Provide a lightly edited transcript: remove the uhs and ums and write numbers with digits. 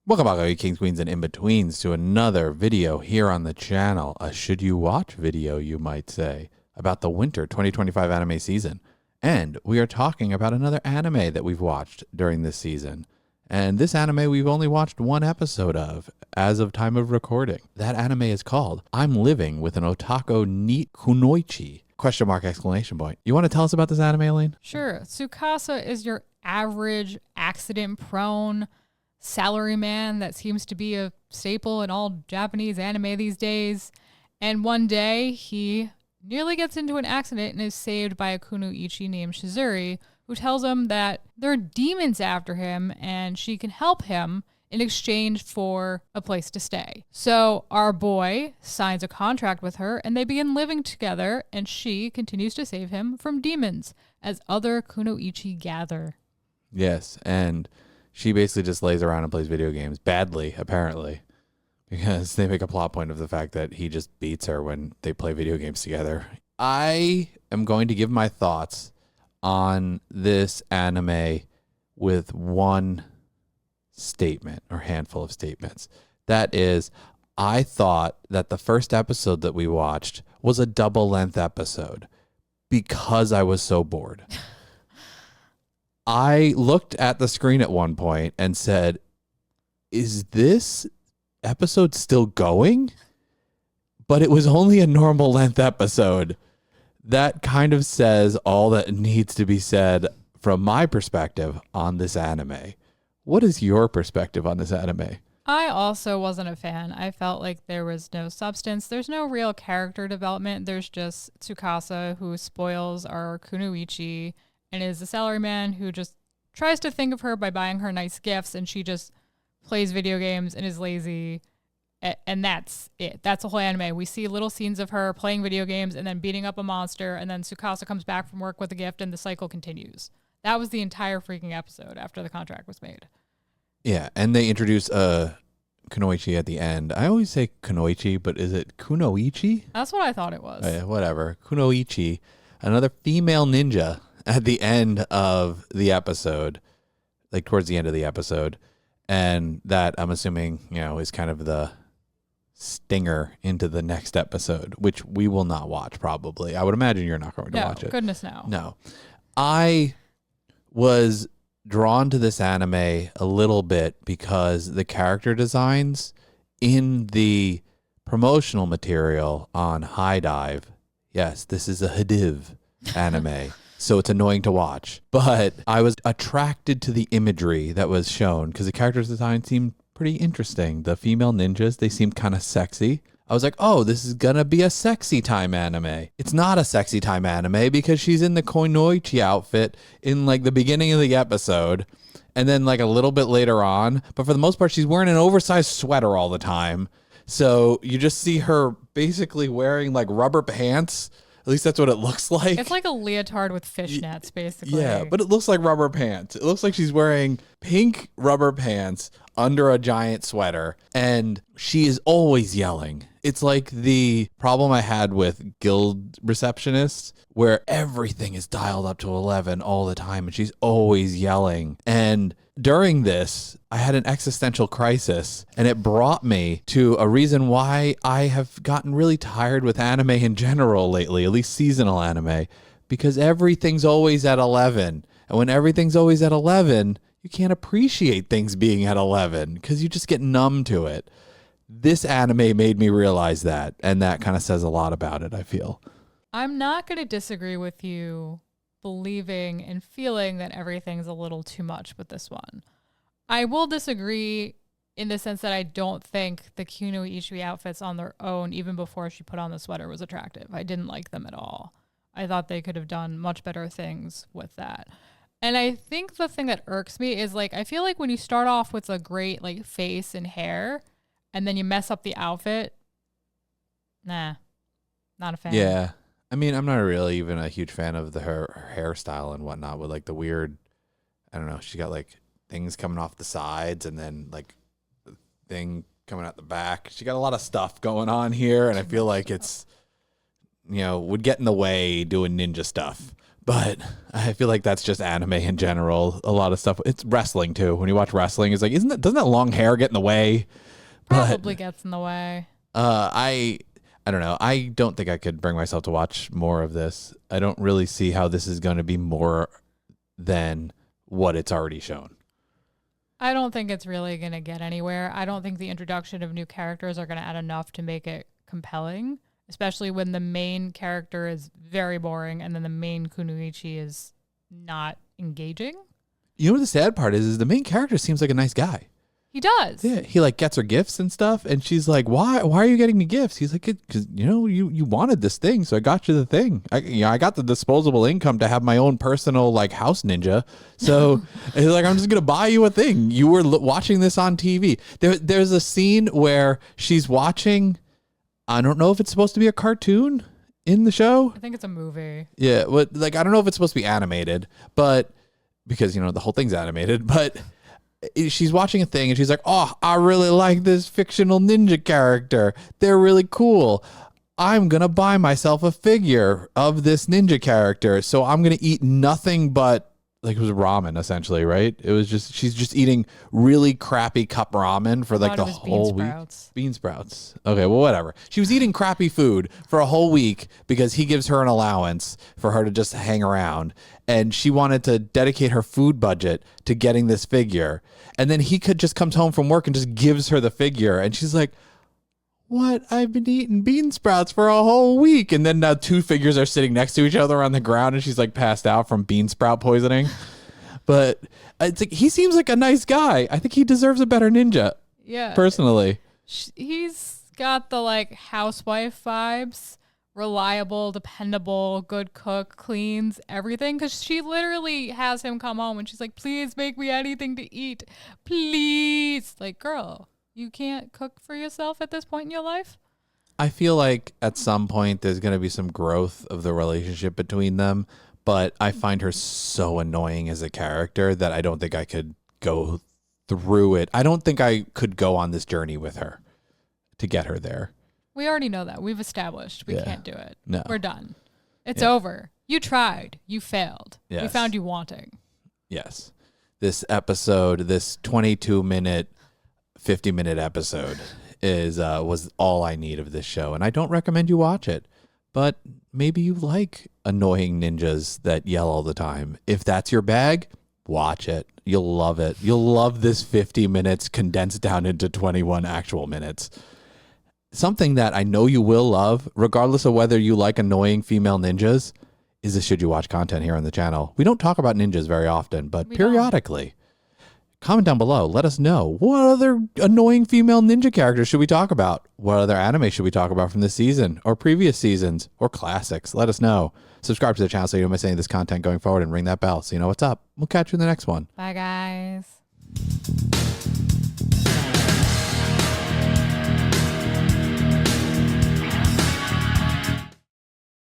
Welcome back, all you kings, queens, and in-betweens to another video here on the channel. A should you watch video, you might say, about the winter 2025 anime season. And we are talking about another anime that we've watched during this season. And this anime we've only watched one episode of as of time of recording. That anime is called I'm Living with an Otaku Neet Kunoichi. Question mark, exclamation point. You want to tell us about this anime, Elaine? Sure. Tsukasa is your average accident-prone salaryman that seems to be a staple in all Japanese anime these days. And one day he nearly gets into an accident and is saved by a kunoichi named Shizuri, who tells him that there are demons after him and she can help him in exchange for a place to stay. So our boy signs a contract with her and they begin living together, and she continues to save him from demons as other kunoichi gather. Yes, and she basically just lays around and plays video games badly, apparently, because they make a plot point of the fact that he just beats her when they play video games together. I am going to give my thoughts on this anime with one statement or handful of statements. That is, I thought that the first episode that we watched was a double length episode because I was so bored. I looked at the screen at one point and said, is this episode still going? But it was only a normal length episode. That kind of says all that needs to be said from my perspective on this anime. What is your perspective on this anime? I also wasn't a fan. I felt like there was no substance. There's no real character development. There's just Tsukasa, who spoils our kunoichi and is a salaryman who just tries to think of her by buying her nice gifts, and she just plays video games and is lazy. And that's it. That's the whole anime. We see little scenes of her playing video games and then beating up a monster, and then Tsukasa comes back from work with a gift, and the cycle continues. That was the entire freaking episode after the contract was made. Yeah, and they introduce Kunoichi at the end. I always say Kunoichi, but is it Kunoichi? That's what I thought it was. Whatever. Kunoichi, another female ninja at the end of the episode, like towards the end of the episode. And that, I'm assuming, is kind of the stinger into the next episode, which we will not watch probably. I would imagine you're not going to watch it. Goodness no. No. I was drawn to this anime a little bit because the character designs in the promotional material on High Dive. Yes, this is a Hadiv anime. So it's annoying to watch. But I was attracted to the imagery that was shown because the character design seemed pretty interesting. The female ninjas, they seemed kind of sexy. I was like, oh, this is going to be a sexy time anime. It's not a sexy time anime because she's in the Kunoichi outfit in like the beginning of the episode and then like a little bit later on. But for the most part, she's wearing an oversized sweater all the time. So you just see her basically wearing like rubber pants. At least that's what it looks like. It's like a leotard with fishnets, basically. Yeah, but it looks like rubber pants. It looks like she's wearing pink rubber pants under a giant sweater, and she is always yelling. It's like the problem I had with guild receptionists, where everything is dialed up to 11 all the time, and she's always yelling. And during this, I had an existential crisis, and it brought me to a reason why I have gotten really tired with anime in general lately, at least seasonal anime, because everything's always at 11. And when everything's always at 11, you can't appreciate things being at 11 because you just get numb to it. This anime made me realize that, and that kind of says a lot about it, I feel. I'm not going to disagree with you believing and feeling that everything's a little too much with this one. I will disagree in the sense that I don't think the kunoichi outfits on their own, even before she put on the sweater, was attractive. I didn't like them at all. I thought they could have done much better things with that. And I think the thing that irks me is, like, I feel like when you start off with a great, like, face and hair, and then you mess up the outfit, nah, not a fan. Yeah. I mean, I'm not really even a huge fan of her hairstyle and whatnot with, like, the weird, I don't know, she got, like, things coming off the sides and then, like, the thing coming out the back. She got a lot of stuff going on here, and I feel like it's, would get in the way doing ninja stuff. But I feel like that's just anime in general. A lot of stuff. It's wrestling too. When you watch wrestling, it's like, doesn't that long hair get in the way? Probably gets in the way. I don't know. I don't think I could bring myself to watch more of this. I don't really see how this is going to be more than what it's already shown. I don't think it's really going to get anywhere. I don't think the introduction of new characters are going to add enough to make it compelling, especially when the main character is very boring and then the main Kunoichi is not engaging. You know what the sad part is the main character seems like a nice guy. He does. Yeah, he like gets her gifts and stuff, and she's like, "Why are you getting me gifts?" He's like, "Because you wanted this thing, so I got you the thing. I got the disposable income to have my own personal like house ninja. So he's like, I'm just gonna buy you a thing. You were watching this on TV. There's a scene where she's watching. I don't know if it's supposed to be a cartoon in the show. I think it's a movie. Yeah, but like I don't know if it's supposed to be animated, but because the whole thing's animated, but. She's watching a thing and she's like, "Oh, I really like this fictional ninja character. They're really cool. I'm going to buy myself a figure of this ninja character. So I'm going to eat nothing but," like, it was ramen essentially, right? It was just, she's just eating really crappy cup ramen for like the whole week. Bean sprouts. Okay, well, whatever. She was eating crappy food for a whole week because he gives her an allowance for her to just hang around. And she wanted to dedicate her food budget to getting this figure. And then he just comes home from work and just gives her the figure. And she's like, "What? I've been eating bean sprouts for a whole week." And then now two figures are sitting next to each other on the ground and she's like passed out from bean sprout poisoning. But it's like, he seems like a nice guy. I think he deserves a better ninja. Yeah. Personally. He's got the like housewife vibes. Reliable, dependable, good cook, cleans everything. Because she literally has him come home and she's like, "Please make me anything to eat. Please." Like, girl, you can't cook for yourself at this point in your life? I feel like at some point there's going to be some growth of the relationship between them, but I find her so annoying as a character that I don't think I could go through it. I don't think I could go on this journey with her to get her there. We already know that. We've established we can't do it. No. We're done. It's over. You tried. You failed. Yes. We found you wanting. Yes. This episode, this 22-minute, 50-minute episode was all I need of this show. And I don't recommend you watch it. But maybe you like annoying ninjas that yell all the time. If that's your bag, watch it. You'll love it. You'll love this 50 minutes condensed down into 21 actual minutes. Something that I know you will love, regardless of whether you like annoying female ninjas, is the Should You Watch content here on the channel. We don't talk about ninjas very often, but periodically. Comment down below. Let us know. What other annoying female ninja characters should we talk about? What other anime should we talk about from this season or previous seasons or classics? Let us know. Subscribe to the channel so you don't miss any of this content going forward and ring that bell so you know what's up. We'll catch you in the next one. Bye, guys.